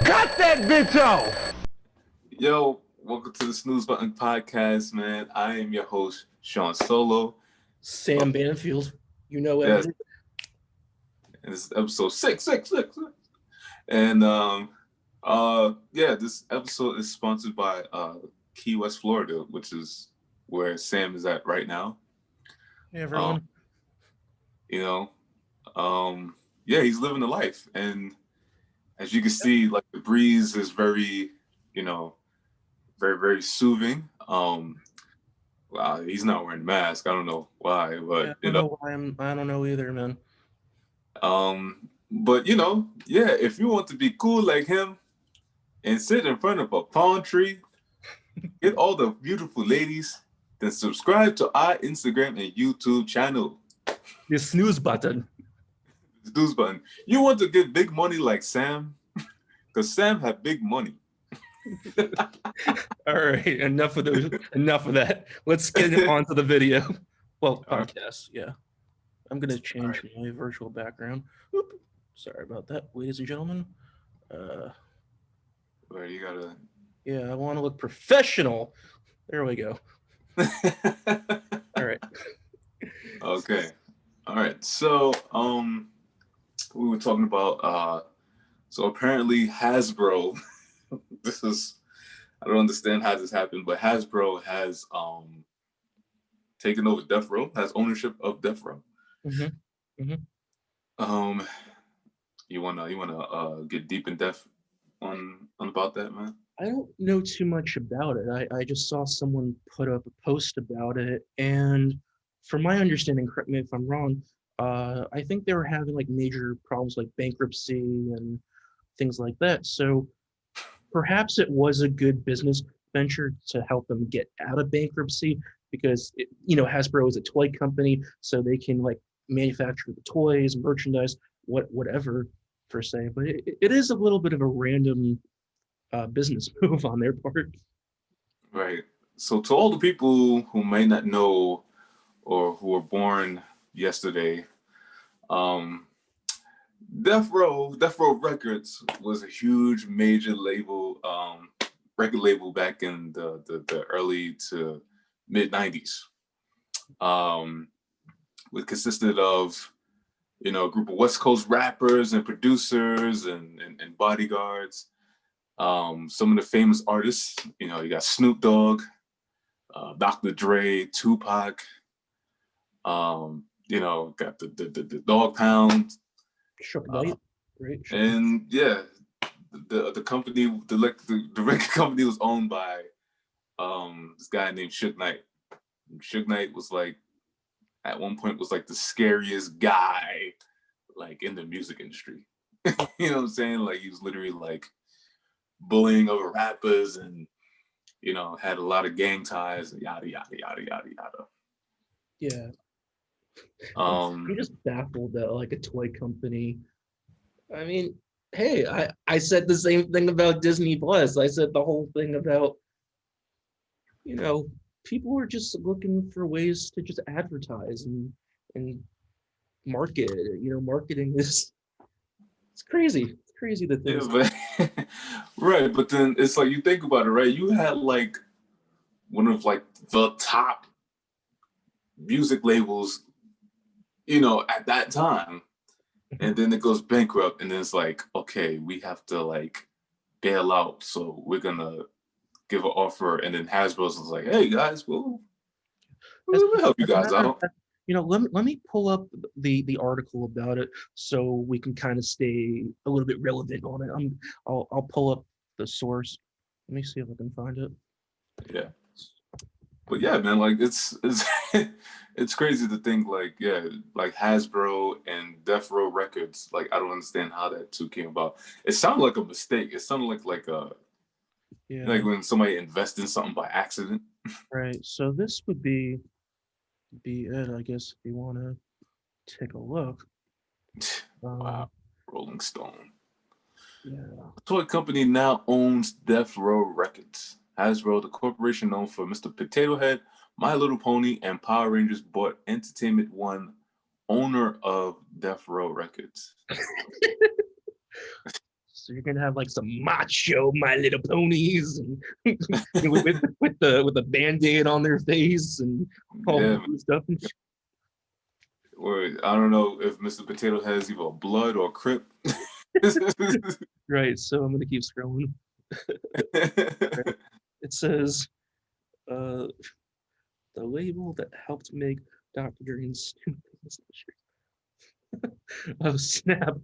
Cut that bitch off! Yo, welcome to the Snooze Button Podcast, man. I am your host, Sean Solo. Sam Banfield, you know Yes, everything. and this is episode 666. And this episode is sponsored by Key West, Florida, which is where Sam is at right now. Hey, everyone. You know, he's living the life, and as you can see, like the breeze is very, very, very soothing. Wow, he's not wearing a mask. I don't know why, but I don't know why I don't know either, man. But if you want to be cool like him and sit in front of a palm tree, get all the beautiful ladies, then subscribe to our Instagram and YouTube channel. The snooze button. The Snooze Button. You want to get big money like Sam? Because Sam had big money. All right, enough of that. Let's get on to the video. Well, podcast, yeah. I'm gonna change my virtual background. Oop. Sorry about that, ladies and gentlemen. Where you gotta. Yeah, I want to look professional. There we go. All right. Okay. All right. So, we were talking about. So apparently Hasbro. I don't understand how this happened, but Hasbro has taken over Death Row, has ownership of Death Row. Mm-hmm. Mm-hmm. You wanna get deep in depth on about that, man? I don't know too much about it. I just saw someone put up a post about it, and from my understanding, correct me if I'm wrong, I think they were having like major problems like bankruptcy and things like that. So perhaps it was a good business venture to help them get out of bankruptcy because Hasbro is a toy company, so they can like manufacture the toys, merchandise, whatever per se. But it is a little bit of a random business move on their part. Right. So to all the people who may not know or who were born yesterday, Death Row Records was a huge major label, record label back in the early to mid 90s. It consisted of a group of West Coast rappers and producers and bodyguards. Some of the famous artists, you got Snoop Dogg, Dr. Dre, Tupac, got the Dog Pound. Shook Knight, right? And yeah, the company, the record company was owned by this guy named Suge Knight. Suge Knight was like, at one point, was like the scariest guy like in the music industry. You know what I'm saying? Like he was literally like bullying other rappers and had a lot of gang ties and yada yada yada yada yada. Yeah. I'm just baffled that like a toy company. I mean, hey, I said the same thing about Disney Plus. I said the whole thing about, people are just looking for ways to just advertise and market. Marketing is it's crazy. It's crazy the things. Yeah, but right, but then it's like you think about it, right? You had like one of like the top music labels, at that time. And then it goes bankrupt, and then it's like, okay, we have to like bail out, so we're gonna give an offer. And then Hasbro's was like, hey guys, we'll help you guys out. Let me pull up the article about it so we can kind of stay a little bit relevant on it. I'll pull up the source. Let me see if I can find it. Yeah. But yeah, man, like it's it's crazy to think like Hasbro and Death Row Records, like I don't understand how that two came about. It sounded like a mistake. It sounded like when somebody invests in something by accident. Right. So this would be it, I guess, if you want to take a look. Wow. Rolling Stone. Yeah. The toy company now owns Death Row Records. Hasbro, the corporation known for Mr. Potato Head, My Little Pony, and Power Rangers, bought Entertainment One, owner of Death Row Records. So you're gonna have like some macho My Little Ponies and with the Band-Aid on their face and all Yeah, that stuff. or I don't know if Mr. Potato Head is either blood or Crip. Right. So I'm gonna keep scrolling. Right. It says the label that helped make Dr. Dre's oh snap.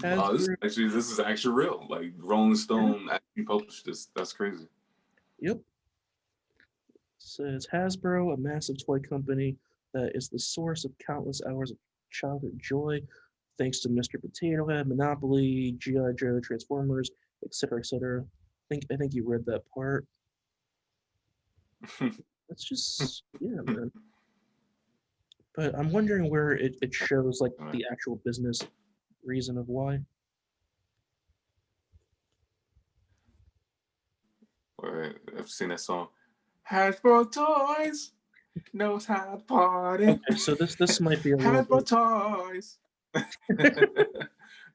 Oh, Hasbro, this is actually real. Like Rolling Stone actually published this. That's crazy. yep. Says Hasbro, a massive toy company that is the source of countless hours of childhood joy, thanks to Mr. Potato Head, Monopoly, G.I. Joe, Transformers, etc., etc. I think you read that part. That's just yeah, man. But I'm wondering where it shows like the actual business reason of why. Or I've seen that song. Hasbro Toys knows how to party. Okay, so this might be a little Hasbro bit. Toys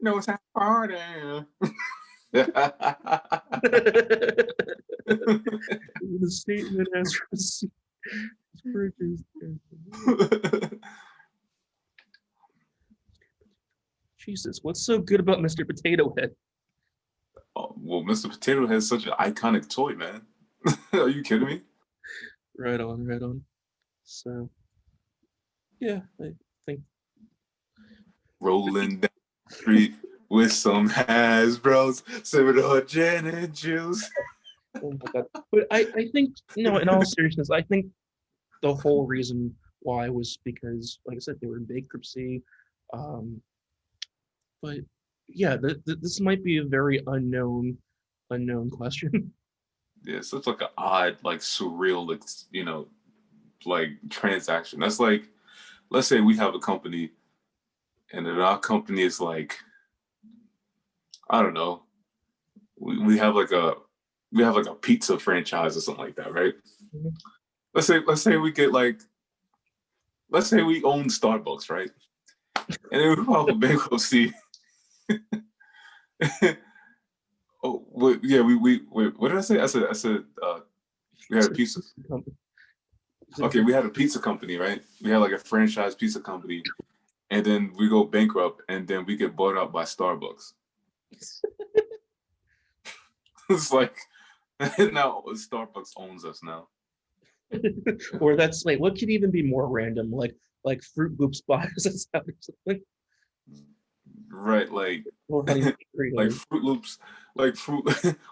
knows how to party. The statement has received purchased. Jesus, what's so good about Mr. Potato Head? Oh, well, Mr. Potato Head is such an iconic toy, man. Are you kidding me? Right on, right on. So, yeah, I think. Rolling down the street with some Hasbros, sipping on gin and juice. Oh my God. But I think, no, in all seriousness, I think the whole reason why was because, like I said, they were in bankruptcy. But yeah, this might be a very unknown question. Yeah, such like an odd, like surreal, like like transaction. That's like, let's say we have a company, and then our company is like, I don't know, we have like a pizza franchise or something like that, right? Mhm. Let's say we get like, let's say we own Starbucks, right? And then we file for bankruptcy. Oh, wait, yeah, wait, what did I say? I said we had a pizza. Okay, we had a pizza company, right? We had like a franchise pizza company, and then we go bankrupt, and then we get bought out by Starbucks. It's like now Starbucks owns us now. Or that's like what could even be more random, like Fruit Loops buys us out or something. Right, like Or Honey like Frito. Fruit Loops, like fruit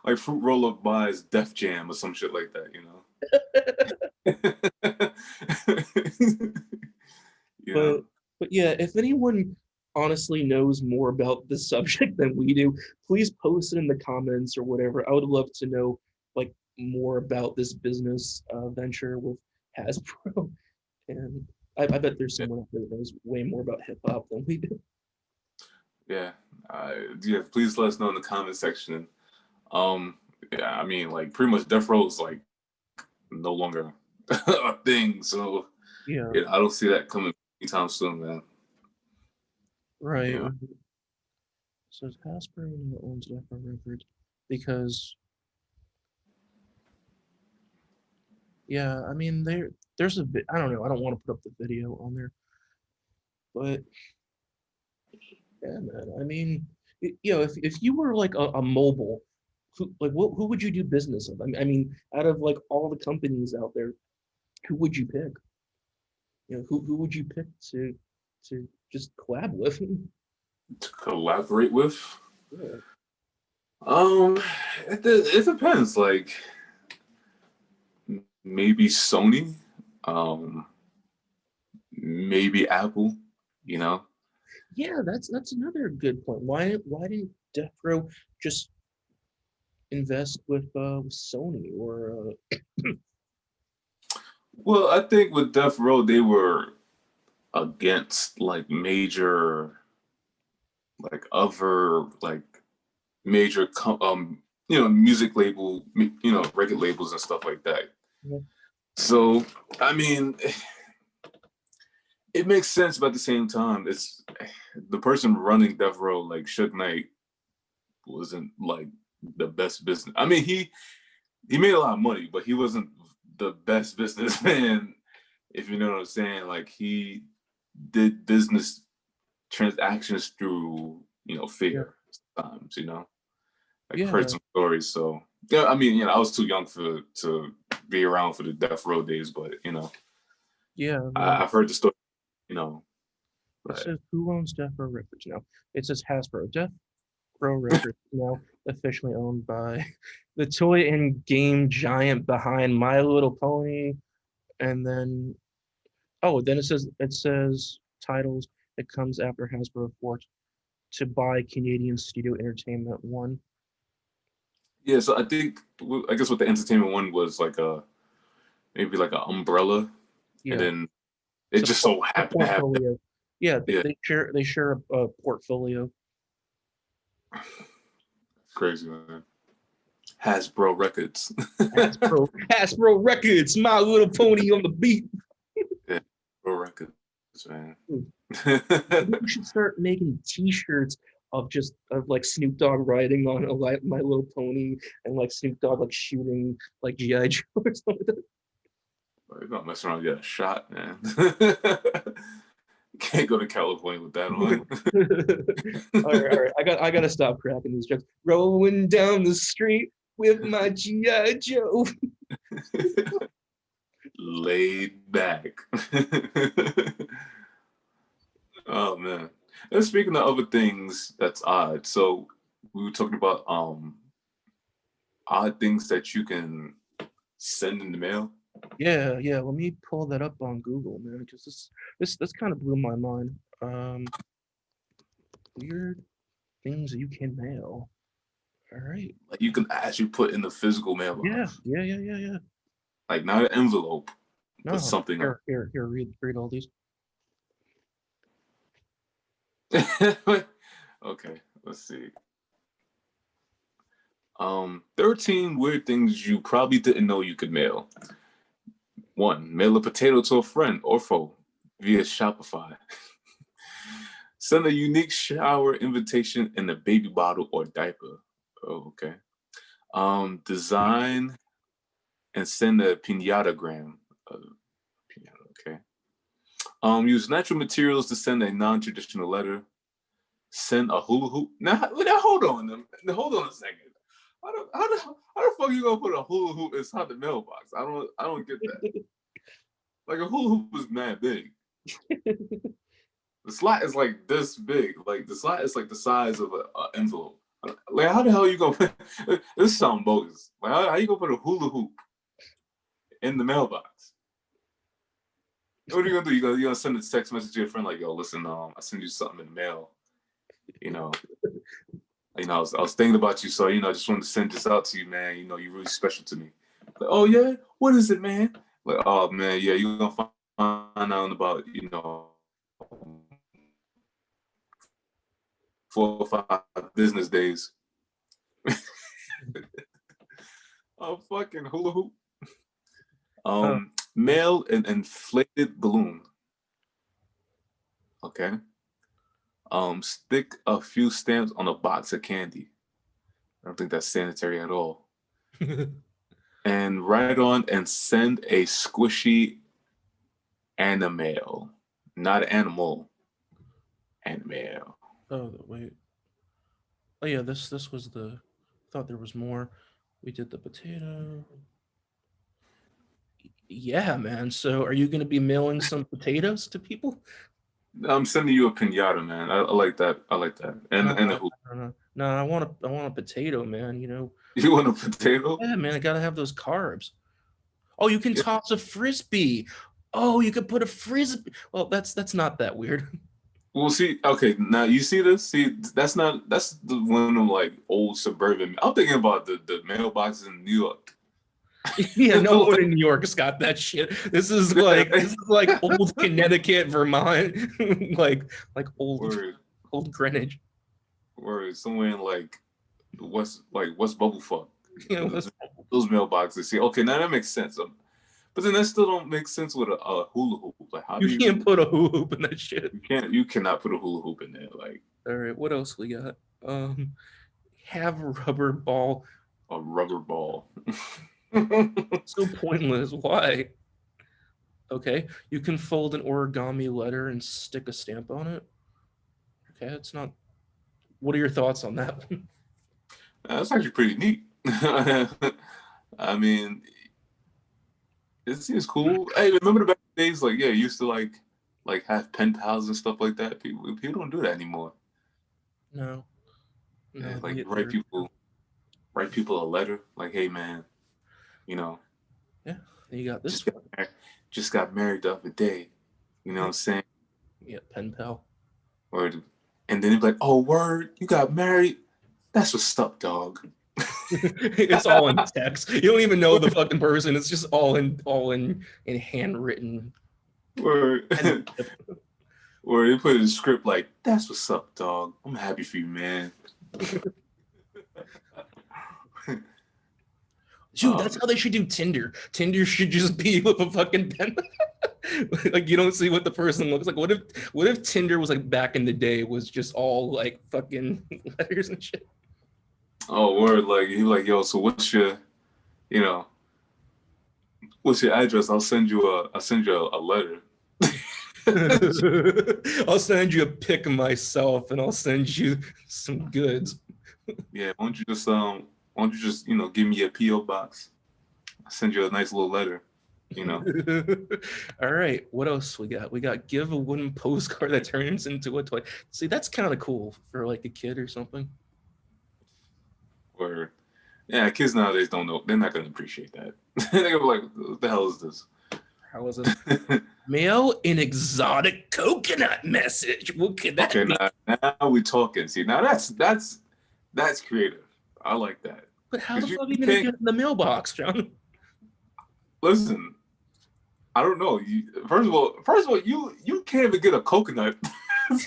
like Fruit Roll Up buys Def Jam or some shit like that, you know. You But know. but yeah, if anyone honestly knows more about this subject than we do, please post it in the comments or whatever. I would love to know like more about this business venture with Hasbro. And I bet there's someone out there that knows way more about hip hop than we do. Yeah, yeah. Please let us know in the comment section. Yeah, I mean, like pretty much Death Row is like no longer a thing, so Yeah, yeah, I don't see that coming anytime soon, man. right. You know? So Hasbro owns Death Row Records because yeah, I mean there's a bit I don't know, I don't want to put up the video on there, but yeah, man. I mean, if you were like a mobile, who would you do business with? I mean, out of like all the companies out there, who would you pick? Who would you pick to just collab with? To collaborate with, Yeah. um, it depends. Like maybe Sony, um, maybe Apple. You know, Yeah, that's another good point. Why didn't Death Row just invest with Sony or well, I think with Death Row they were against like major, like other like major music label, record labels and stuff like that. yeah, So I mean, It makes sense, but at the same time, it's the person running Death Row, like Suge Knight, wasn't like the best business. I mean, he made a lot of money, but he wasn't the best businessman, if you know what I'm saying. Like, he did business transactions through, fear sometimes, Like, Yeah, heard some stories. So yeah, I mean, I was too young to be around for the Death Row days, but yeah. I've heard the story, It but says who owns Death Row Records now? It says Hasbro. Death Row Records is now officially owned by the toy and game giant behind My Little Pony. And then it says titles. It comes after Hasbro forced to buy Canadian Studio Entertainment One. yeah. So I guess what the entertainment one was like maybe like an umbrella, and Yeah, then it it's just so a happened to have that. portfolio. Yeah, Yeah, they share a portfolio. crazy, man. Hasbro Records. Hasbro Records, My Little Pony on the beat. Yeah, Hasbro Records, man. We should start making T-shirts of like Snoop Dogg riding on My Little Pony and like Snoop Dogg like shooting like GI Joe or something. You're not messing around, get a shot, man. Can't go to California with that on. All right. I gotta stop cracking these jokes. Rolling down the street with my GI Joe. Laid back. Oh man. And speaking of other things that's odd, so we were talking about odd things that you can send in the mail. Yeah. Let me pull that up on Google, man, because this kind of blew my mind. Weird things that you can mail. All right. Like, you can actually put in the physical mailbox. Yeah. Like, not an envelope, but No, something here, read all these. Okay, let's see. 13 weird things you probably didn't know you could mail. 1, mail a potato to a friend or foe via Shopify. Send a unique shower invitation in a baby bottle or diaper. Oh, okay. Design and send a piñatagram. Piñata, okay. Use natural materials to send a non-traditional letter. Send a hula hoop. Now hold on a second. How the fuck you gonna put a hula hoop inside the mailbox? I don't get that. Like, a hula hoop is mad big. The slot is like this big. Like, the slot is like the size of an envelope. Like, how the hell are you gonna put this? Sound bogus. Like, how you gonna put a hula hoop in the mailbox? What are you gonna do? You gonna send a text message to your friend like, yo, listen, I send you something in the mail. I was thinking about you, so I just wanted to send this out to you, man. You're really special to me. Like, oh yeah, what is it, man? Like, oh man, yeah, you're gonna find out about 4 or 5 business days. A fucking hula hoop. Mail an inflated balloon. Okay. Stick a few stamps on a box of candy. I don't think that's sanitary at all. And write on and send a squishy animal, not animal. Animal. Oh wait. Oh yeah, this was the. Thought there was more. We did the potato. Yeah, man. So are you gonna be mailing some potatoes to people? I'm sending you a pinata, man. I like that. I like that. And a hoop. No, I want a potato, man. You want a potato? Yeah, man. I gotta have those carbs. Oh, you can Yeah. toss a frisbee. Oh, you could put a frisbee. Well, that's not that weird. Well, see, okay, now you see this? See, that's the one of like old suburban. I'm thinking about the mailboxes in New York. Yeah, no one in New York's got that shit. This is like old Connecticut, Vermont, like old Greenwich. Word, somewhere in like West Bubblefuck. You know, Those mailboxes. See, okay, now that makes sense. But then that still don't make sense with a hula hoop. Like, how do You can't put a hula hoop in that shit. You cannot put a hula hoop in there. Like, all right, what else we got? Have a rubber ball. a rubber ball. So pointless. Why? Okay, you can fold an origami letter and stick a stamp on it. Okay, it's not. What are your thoughts on that? That's actually pretty neat. I mean, it seems cool. Hey, remember the back days? Like, yeah, you used to like have pen pals and stuff like that. People don't do that anymore. No. Yeah, like write people a letter. Like, hey man, you know. Yeah, you got this just got married the other day. You know what I'm saying? Yeah, pen pal. And then they'd be like, oh, word, you got married? That's what's up, dog. It's all in text. You don't even know the fucking person. It's just all in handwritten. Or they put in a script like, that's what's up, dog. I'm happy for you, man. Dude, that's how they should do Tinder. Tinder should just be with a fucking pen. Like, you don't see what the person looks like. What if Tinder was like back in the day, was just all like fucking letters and shit? Oh, word. Like, he like, yo, so what's your address? I'll send you a letter. I'll send you a pic of myself and I'll send you some goods. Yeah, why don't you just give me a P.O. box? I'll send you a nice little letter, All right, what else we got? We got give a wooden postcard that turns into a toy. See, that's kind of cool for like a kid or something. Or, yeah, kids nowadays don't know. They're not going to appreciate that. They're going to be like, what the hell is this? How is it? Mail an exotic coconut message. What could that be? Now we're talking. See, now that's creative. I like that. But how the fuck are you going to get in the mailbox, John? Listen, I don't know. First of all, you can't even get a coconut. I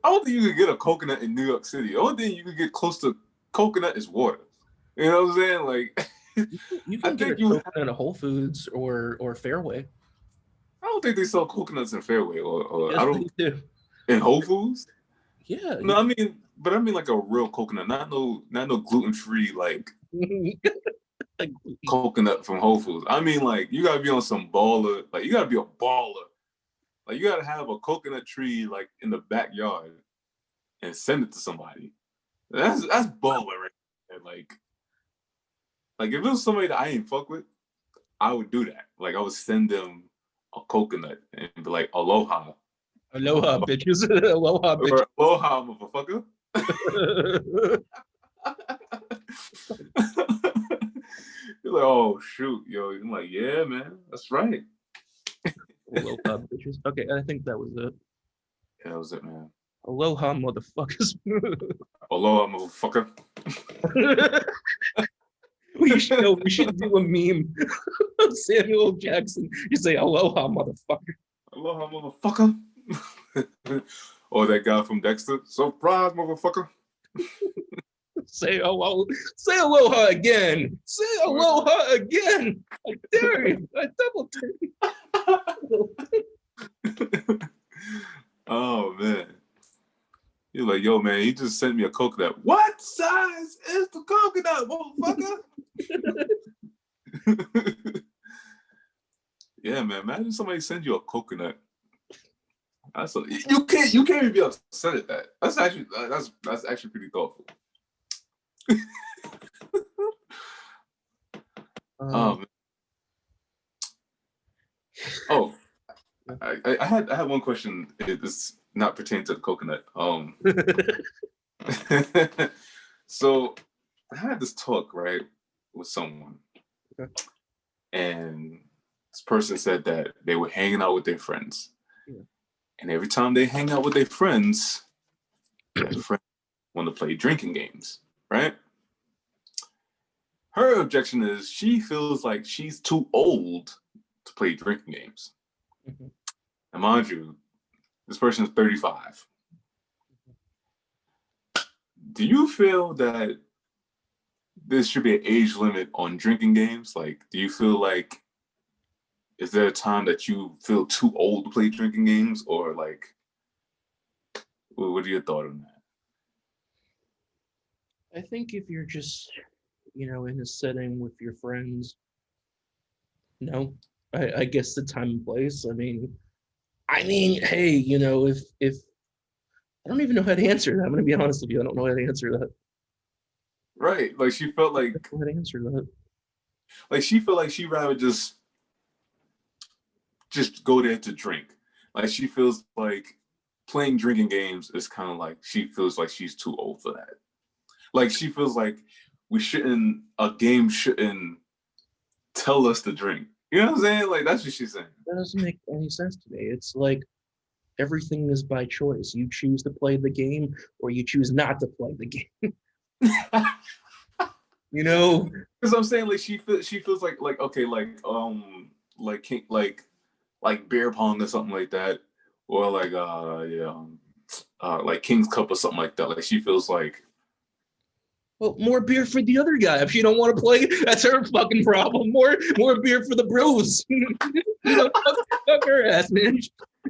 don't think you can get a coconut in New York City. The only thing you can get close to coconut is water. You know what I'm saying? Like, you can get a coconut at Whole Foods or Fairway. I don't think they sell coconuts in Fairway or yes, I don't they do. In Whole Foods. Yeah. No, I mean like a real coconut, not no gluten-free like coconut from Whole Foods. I mean, like, you gotta be on some baller. Like, you gotta be a baller. Like, you gotta have a coconut tree like in the backyard and send it to somebody. That's baller right there. Like if it was somebody that I ain't fuck with, I would do that. Like, I would send them a coconut and be like, aloha. Aloha, bitches. Aloha, bitches. Or, aloha, motherfucker. You're like, oh shoot, yo. I'm like, yeah, man, that's right. Aloha, bitches. Okay, I think that was it. Yeah, that was it, man. Aloha, motherfuckers. Aloha, motherfucker. we should do a meme of Samuel Jackson. You say, aloha, motherfucker. Aloha, motherfucker. Or that guy from Dexter. Surprise, motherfucker. Say hello. Say aloha again. Say aloha again. I dare you. I double dare you. Oh, man. You're like, yo, man, he just sent me a coconut. What size is the coconut, motherfucker? Yeah, man. Imagine somebody send you a coconut. You can't even be upset at that. That's actually pretty thoughtful. Man. Oh, I had one question. It's not pertaining to the coconut. So I had this talk, right, with someone, okay. And this person said that they were hanging out with their friends, yeah. And every time they hang out with their friends want to play drinking games, right? Her objection is she feels like she's too old to play drinking games. Mm-hmm. And mind you, this person is 35. Do you feel that there should be an age limit on drinking games? Like, do you feel like is there a time that you feel too old to play drinking games, or like, what are your thoughts on that? I think if you're just, in a setting with your friends, no, I guess the time and place. I mean, hey, if I don't even know how to answer that. I'm gonna be honest with you. I don't know how to answer that. Right, like she felt I don't know how to answer that. like she felt like she'd rather just go there to drink. Like she feels like playing drinking games is kind of like she feels like she's too old for that. Like she feels like a game shouldn't tell us to drink. You know what I'm saying? Like that's what she's saying. That doesn't make any sense to me. It's like everything is by choice. You choose to play the game or you choose not to play the game. You know? Because I'm saying like she feels like okay like like beer pong or something like that, or like like King's Cup or something like that. Like she feels like, Well, more beer for the other guy. If she don't want to play, that's her fucking problem. More beer for the bros. Fuck her ass, man.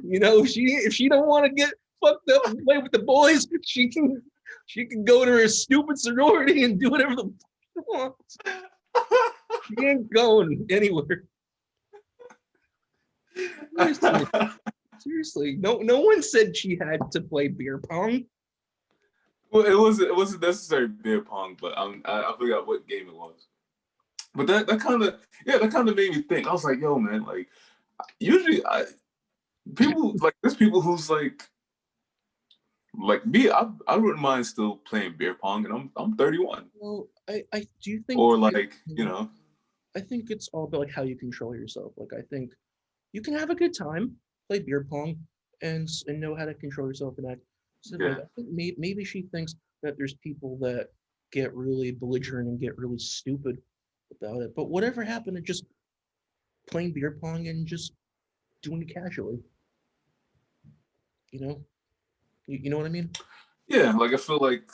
If she don't want to get fucked up and play with the boys, she can go to her stupid sorority and do whatever the fuck she wants. She ain't going anywhere. Seriously, no one said she had to play beer pong. well, it wasn't necessarily beer pong, but I forgot what game it was. But that kind of made me think. I was like, yo, man, like usually there's people who's like me. I wouldn't mind still playing beer pong, and I'm 31. Well, I do think, Or like I think it's all about like how you control yourself. Like I think you can have a good time, play beer pong, and know how to control yourself and act. So like, yeah. I think maybe she thinks that there's people that get really belligerent and get really stupid about it. But whatever happened to just playing beer pong and just doing it casually? You know, you know what I mean? Yeah, like I feel like,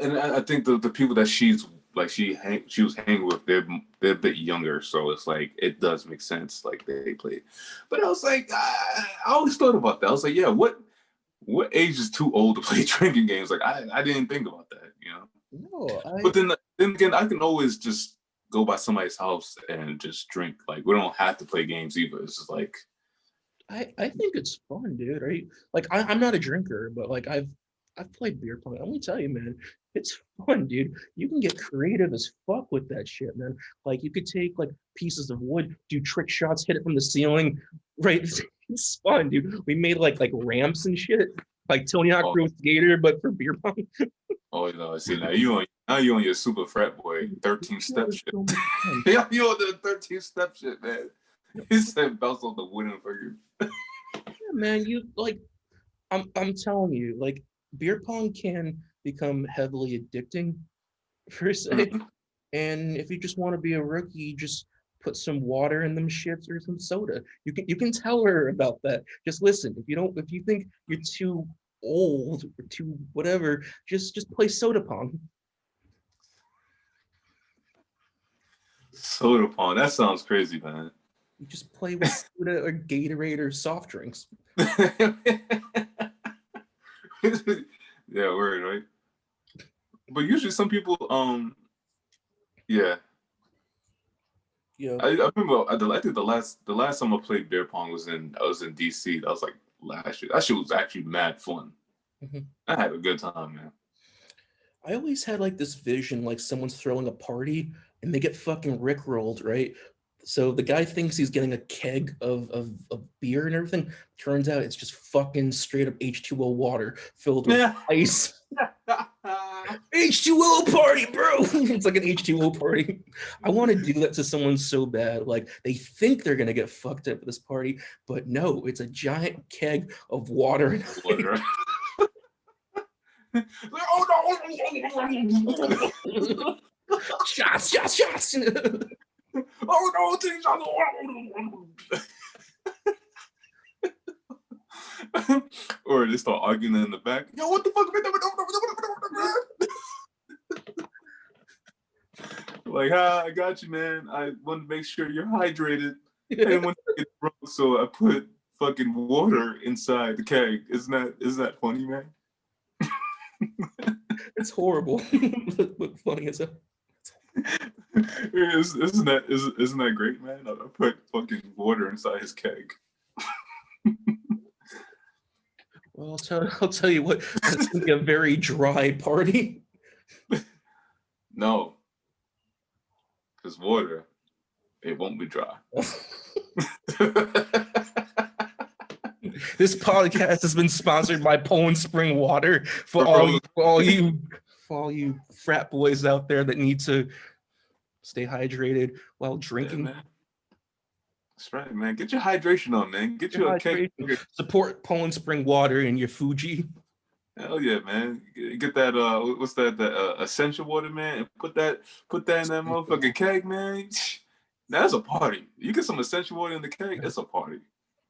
and I think the people that she's like she was hanging with, they're a bit younger, so it's like it does make sense. Like they play, but I was like, I always thought about that. I was like, yeah, what age is too old to play drinking games? Like I didn't think about that, you know. No, But then again, I can always just go by somebody's house and just drink. Like we don't have to play games either. It's just like, I think it's fun, dude. Right? Like I'm not a drinker, but like I've played beer pong. Let me tell you, man, it's fun, dude. You can get creative as fuck with that shit, man. Like you could take like pieces of wood, do trick shots, hit it from the ceiling. Right? It's fun, dude. We made like ramps and shit, like Tony Hawk oh, Pro Skater, but for beer pong. oh, you know, see now you on your super frat boy 13 That step was shit. so much fun. Yeah, you on the 13 step shit, man. He said bounce on the wooden figure. Yeah, man, you like I'm telling you, like beer pong can become heavily addicting per se. Mhm. And if you just want to be a rookie, just put some water in them shits or some soda. You can tell her about that. Just listen. If you think you're too old or too whatever, just play soda pong. Soda pong. That sounds crazy, man. You just play with soda or Gatorade or soft drinks. Yeah, word, right? But usually some people, yeah. Yeah. I remember I think the last time I played beer pong I was in DC. That was like last year. That shit was actually mad fun. Mhm. I had a good time, man. I always had like this vision, like someone's throwing a party and they get fucking rickrolled, right? So the guy thinks he's getting a keg of beer and everything. Turns out it's just fucking straight up H2O water filled with Yeah. ice. H2O party, bro. It's like an H2O party. I want to do that to someone so bad. Like they think they're gonna get fucked up at this party, but no, it's a giant keg of water and Water. Oh no! shots. Oh no! Things on the Or they start arguing in the back. Yo, what the fuck? Like, I got you, man. I want to make sure you're hydrated. didn't want to get broke, so I put fucking water inside the keg. Isn't that funny, man? It's horrible, but funny as hell. Isn't that great, man? I put fucking water inside his keg. Well, I'll tell you what, it's gonna be a very dry party. No, because water, it won't be dry. This podcast has been sponsored by Poland Spring Water for all you frat boys out there that need to stay hydrated while drinking. Yeah, man. That's right, man. Get your hydration on, man. Get your cake. Support Poland Spring Water and your Fuji. Hell yeah, man. Get that what's that, the essential water, man, and put that in that motherfucking keg, man. That's a party. You get some essential water in the keg, it's a party.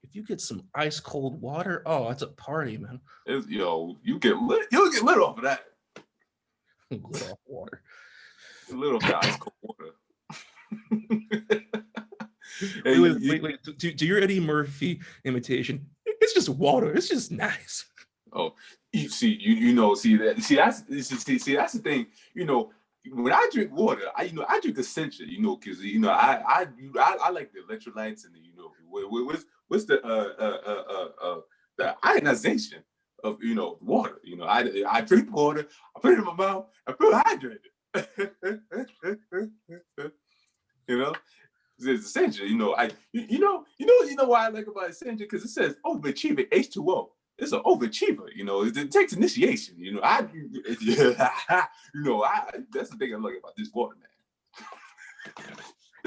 If you get some ice cold water, oh, it's a party, man. You'll get lit off of that. Lit off water. Lit off that ice cold water. Hey, wait. Do your Eddie Murphy imitation. It's just water. It's just nice. Oh, that's the thing. When I drink water, I drink Essentia. Because I like the electrolytes and what's the ionization of water. I drink water, I put it in my mouth, I feel hydrated. It's Essentia. Why I like about Essentia, because it says overachiever H2O. It's an overachiever. It takes initiation. That's the thing I like about this water, man.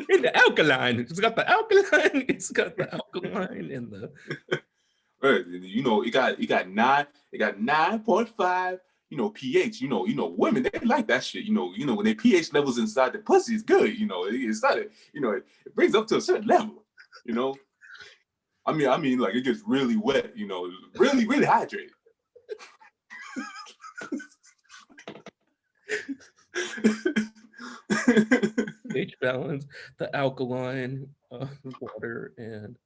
In the alkaline, it's got the alkaline. It's got the alkaline in the. Right. It got 9.5. pH. Women, they like that shit. When their pH levels inside the pussy is good. It brings up to a certain level. I mean, like it gets really wet. Really, really hydrated. pH balance, the alkaline water, and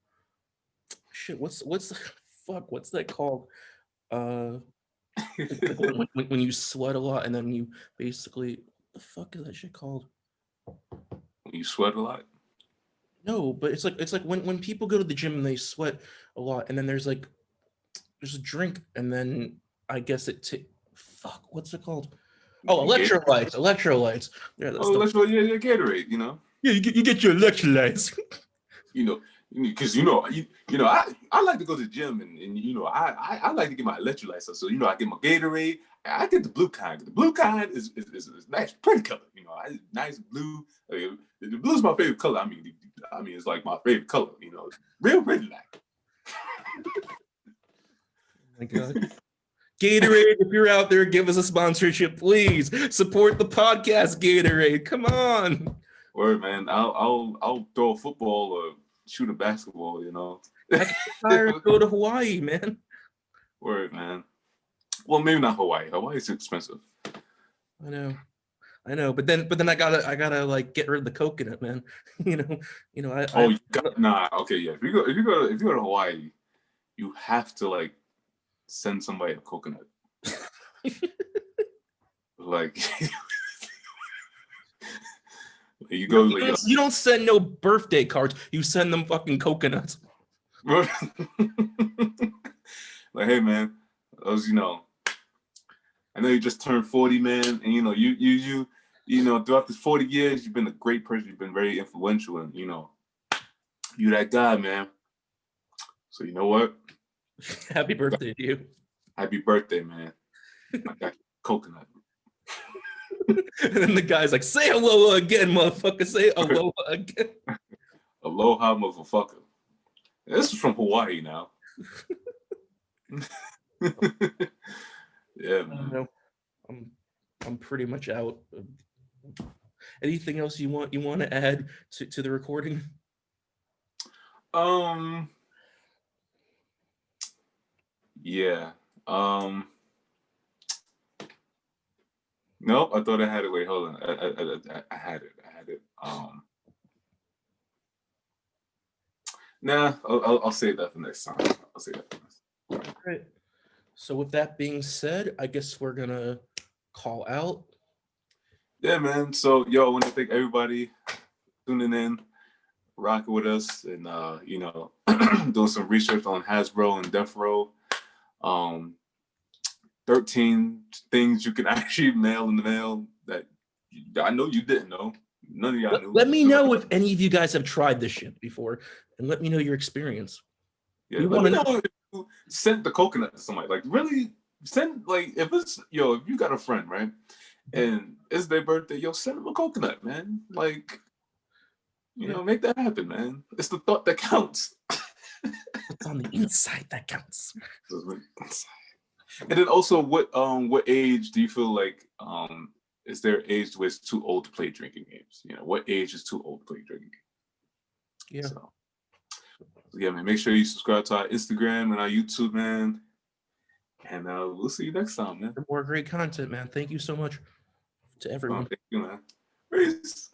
shit. What's that called? When you sweat a lot and then you basically, the fuck is that shit called? When you sweat a lot? No, but it's like when people go to the gym and they sweat a lot, and then there's a drink, and then I guess what's it called? Oh, electrolytes. Yeah, that's yeah, Gatorade. Yeah, you get your electrolytes. Because I like to go to the gym and I like to get my electrolytes. So I get my Gatorade. I get the blue kind. The blue kind is nice, pretty color. Nice blue. The blue is my favorite color. I mean, it's like my favorite color. Real pretty like. Oh my god. Gatorade, if you're out there, give us a sponsorship, please. Support the podcast, Gatorade. Come on. Word, man. I'll throw a football or shoot a basketball. I can retire and go to Hawaii, man. Word, man. Well, maybe not Hawaii. Hawaii's expensive. I know. But then I gotta like get rid of the coconut, man. Okay, yeah. If you go to Hawaii, you have to like send somebody a coconut. Like you don't send no birthday cards. You send them fucking coconuts. Like, hey man, I know you just turned 40, man, and you throughout the 40 years, you've been a great person. You've been very influential, and you that guy, man. So you know what? Happy birthday to you. Happy birthday, man. I got coconut. And then the guy's like, say aloha again, motherfucker. Say aloha again. Aloha, motherfucker. This is from Hawaii now. Yeah, man. I'm pretty much out. Anything else you want to add to the recording? Yeah. Nope, I thought I had it. Wait, hold on. I had it. Nah, I'll save that for next time. I'll save that for next time. Right. So with that being said, I guess we're gonna call out. Yeah, man. So, yo, I want to thank everybody tuning in, rocking with us, and doing some research on Hasbro and Death Row. 13 things you can actually mail in the mail that I know you didn't know. None of y'all knew. Let me know if any of you guys have tried this shit before, and let me know your experience. Yeah, we let want me to know if you sent the coconut to somebody. Like, really send, like, if you got a friend, right? And it's their birthday, send them a coconut, man. Like, make that happen, man. It's the thought that counts. What's on the inside that counts. And then also, what age do you feel like is there age where it's too old to play drinking games? What age is too old to play drinking games? Yeah. So yeah, man. Make sure you subscribe to our Instagram and our YouTube, man. And we'll see you next time, man. For more great content, man. Thank you so much to everyone. Thank you, man. Peace.